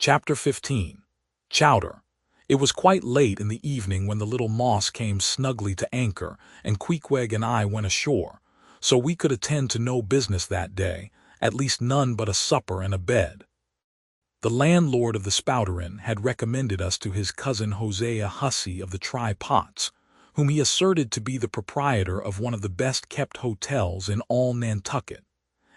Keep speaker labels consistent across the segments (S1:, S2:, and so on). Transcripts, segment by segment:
S1: Chapter 15. Chowder. It was quite late in the evening when the little moss came snugly to anchor, and Queequeg and I went ashore, so we could attend to no business that day, at least none but a supper and a bed. The landlord of the Spouter Inn had recommended us to his cousin Hosea Hussey of the Try-Pots, whom he asserted to be the proprietor of one of the best-kept hotels in all Nantucket,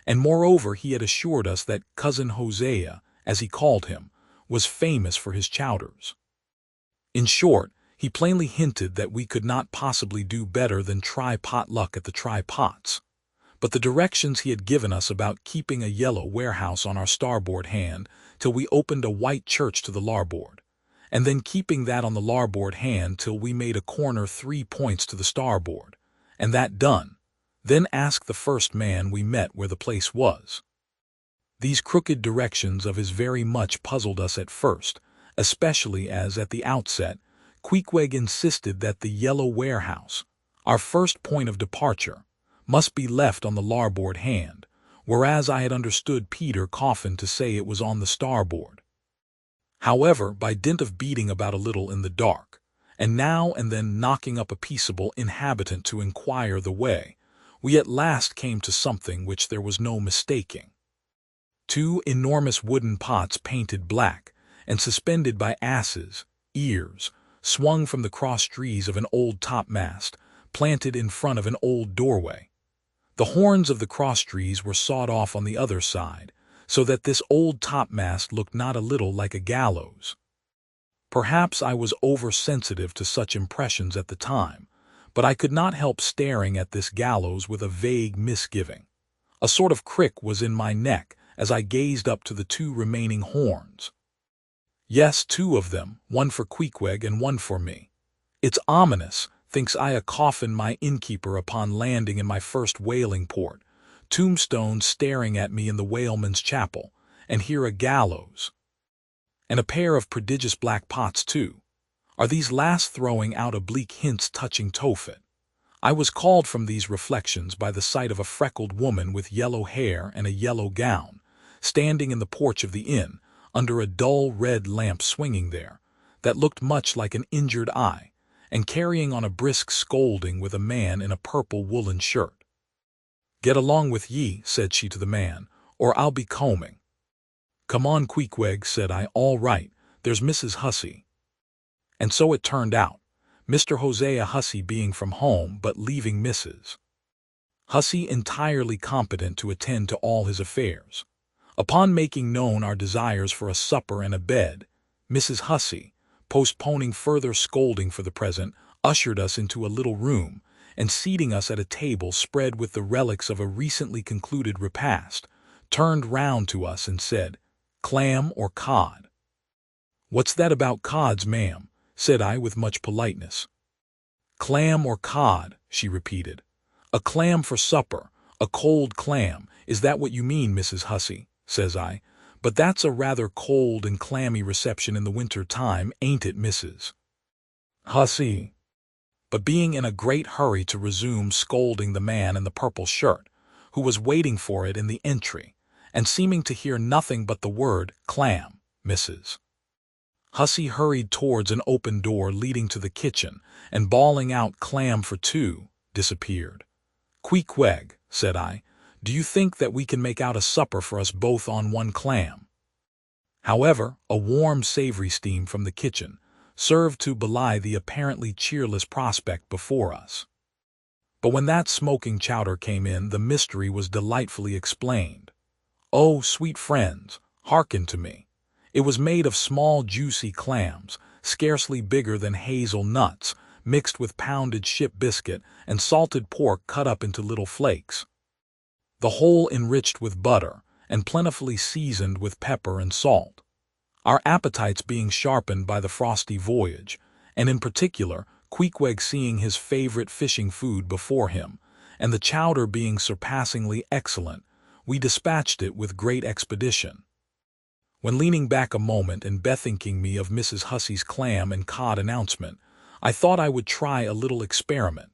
S1: and moreover he had assured us that Cousin Hosea, as he called him, was famous for his chowders. In short, he plainly hinted that we could not possibly do better than try potluck at the Try-Pots, but the directions he had given us about keeping a yellow warehouse on our starboard hand till we opened a white church to the larboard, and then keeping that on the larboard hand till we made a corner 3 points to the starboard, and that done, then ask the first man we met where the place was. These crooked directions of his very much puzzled us at first, especially as, at the outset, Queequeg insisted that the yellow warehouse, our first point of departure, must be left on the larboard hand, whereas I had understood Peter Coffin to say it was on the starboard. However, by dint of beating about a little in the dark, and now and then knocking up a peaceable inhabitant to inquire the way, we at last came to something which there was no mistaking. 2 enormous wooden pots painted black, and suspended by asses' ears, swung from the cross-trees of an old topmast, planted in front of an old doorway. The horns of the cross-trees were sawed off on the other side, so that this old topmast looked not a little like a gallows. Perhaps I was over-sensitive to such impressions at the time, but I could not help staring at this gallows with a vague misgiving. A sort of crick was in my neck as I gazed up to the 2 remaining horns. Yes, 2 of them, one for Queequeg and one for me. It's ominous, thinks I, a coffin my innkeeper upon landing in my first whaling port, tombstones staring at me in the whaleman's chapel, and here a gallows. And a pair of prodigious black pots, too. Are these last throwing out oblique hints touching Tophet? I was called from these reflections by the sight of a freckled woman with yellow hair and a yellow gown, standing in the porch of the inn, under a dull red lamp swinging there, that looked much like an injured eye, and carrying on a brisk scolding with a man in a purple woolen shirt. "Get along with ye," said she to the man, "or I'll be combing." "Come on, Queequeg," said I, "all right, there's Mrs. Hussey." And so it turned out, Mr. Hosea Hussey being from home, but leaving Mrs. Hussey entirely competent to attend to all his affairs. Upon making known our desires for a supper and a bed, Mrs. Hussey, postponing further scolding for the present, ushered us into a little room, and seating us at a table spread with the relics of a recently concluded repast, turned round to us and said, "Clam or cod?" "What's that about cods, ma'am?" said I with much politeness. "Clam or cod," she repeated. "A clam for supper, a cold clam, is that what you mean, Mrs. Hussey?" says I. "But that's a rather cold and clammy reception in the winter time, ain't it, Mrs. Hussey?" But being in a great hurry to resume scolding the man in the purple shirt, who was waiting for it in the entry, and seeming to hear nothing but the word "clam," Mrs. Hussey hurried towards an open door leading to the kitchen, and bawling out "clam for 2," disappeared. "Queequeg," said I, "do you think that we can make out a supper for us both on 1 clam?" However, a warm, savory steam from the kitchen served to belie the apparently cheerless prospect before us. But when that smoking chowder came in, the mystery was delightfully explained. Oh, sweet friends, hearken to me. It was made of small, juicy clams, scarcely bigger than hazel nuts, mixed with pounded ship biscuit and salted pork cut up into little flakes. The whole enriched with butter, and plentifully seasoned with pepper and salt. Our appetites being sharpened by the frosty voyage, and in particular, Queequeg seeing his favorite fishing food before him, and the chowder being surpassingly excellent, we dispatched it with great expedition. When leaning back a moment and bethinking me of Mrs. Hussey's clam and cod announcement, I thought I would try a little experiment.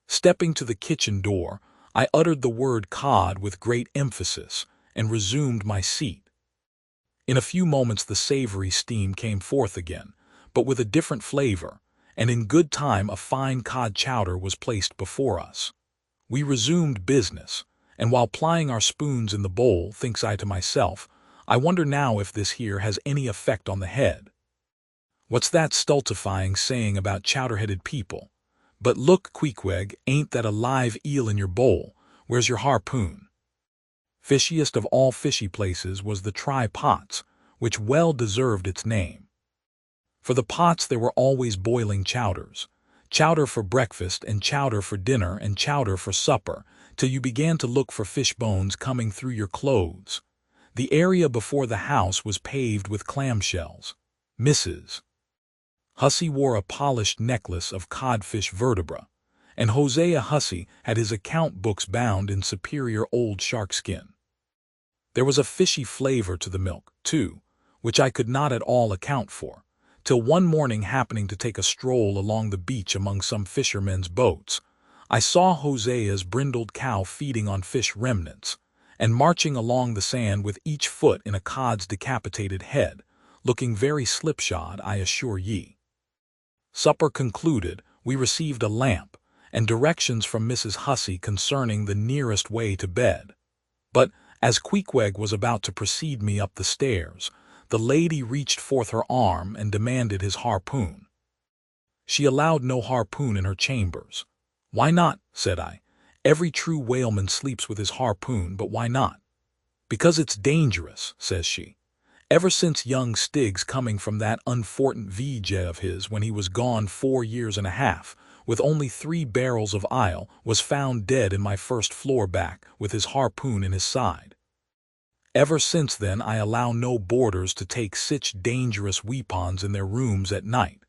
S1: Stepping to the kitchen door, I uttered the word cod with great emphasis, and resumed my seat. In a few moments the savory steam came forth again, but with a different flavor, and in good time a fine cod chowder was placed before us. We resumed business, and while plying our spoons in the bowl, thinks I to myself, I wonder now if this here has any effect on the head. What's that stultifying saying about chowder-headed people? But look, Queequeg, ain't that a live eel in your bowl? Where's your harpoon? Fishiest of all fishy places was the try-pots, which well deserved its name. For the pots there were always boiling chowders, chowder for breakfast and chowder for dinner and chowder for supper, till you began to look for fish bones coming through your clothes. The area before the house was paved with clamshells. Mrs. Hussey wore a polished necklace of codfish vertebra, and Hosea Hussey had his account books bound in superior old sharkskin. There was a fishy flavor to the milk, too, which I could not at all account for, till one morning happening to take a stroll along the beach among some fishermen's boats, I saw Hosea's brindled cow feeding on fish remnants, and marching along the sand with each foot in a cod's decapitated head, looking very slipshod, I assure ye. Supper concluded, we received a lamp, and directions from Mrs. Hussey concerning the nearest way to bed. But, as Queequeg was about to precede me up the stairs, the lady reached forth her arm and demanded his harpoon. She allowed no harpoon in her chambers. Why not? Said I. Every true whaleman sleeps with his harpoon, but why not? Because it's dangerous, says she. Ever since young Stiggs coming from that unfortunate VJ of his when he was gone 4 years and a half, with only 3 barrels of ile, was found dead in my first floor back with his harpoon in his side. Ever since then I allow no boarders to take sich dangerous weapons in their rooms at night.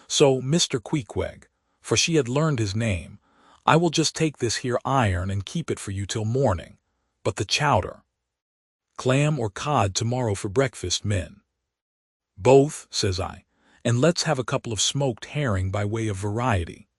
S1: So, Mr. Queequeg, for she had learned his name, I will just take this here iron and keep it for you till morning. But the chowder. Clam or cod tomorrow for breakfast, men? Both, says I, and let's have a couple of smoked herring by way of variety.